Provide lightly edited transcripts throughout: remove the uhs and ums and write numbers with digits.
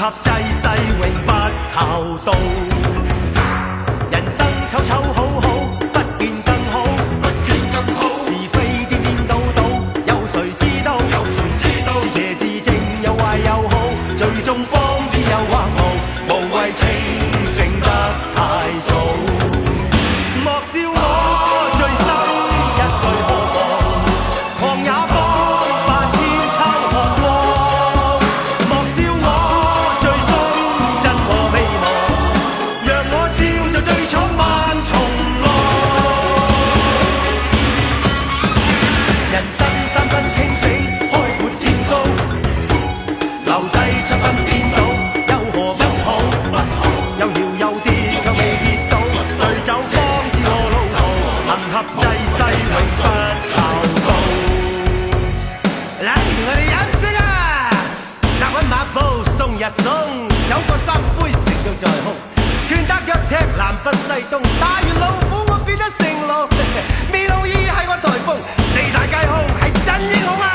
合濟世永不求道。人生醜醜好好，不見更好，不見更好。是非顛顛倒倒，有誰知道？有誰知道？是邪是正，有壞有好，最終方知有或無，無謂清醒得太早。莫笑我醉心一醉何妨，狂也方發千秋寒光。莫笑我最終真我未忘，讓我笑就最闖萬重浪。人生三分清醒，開闊天高，留低七分顛倒，有何不好？有搖有跌卻未跌倒，醉酒方知我路途，行合濟世永不求道。嚟我哋飲食啊！踏穩馬步送一送，酒過三杯食到在胸，拳打腳踢南北西東，打完老虎我變得成龍，未老醫係我台風，四大皆空係真英雄啊！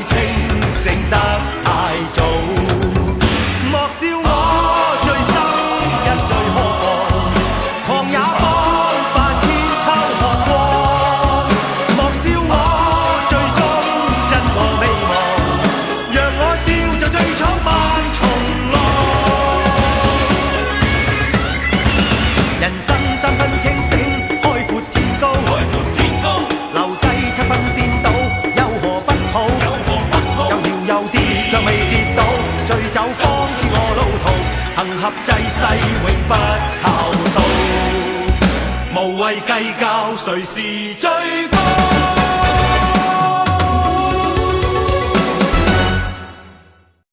清醒得太早，莫笑我醉心一醉何妨，狂也方發千秋寒光。莫笑我最終真我未忘，讓我笑就最闖萬重浪。人生三分清醒，開闊天高，留低七分顛倒，有何不好？有跌卻未跌倒，醉酒方知我路途，行合濟世永不求道，無謂計較誰是最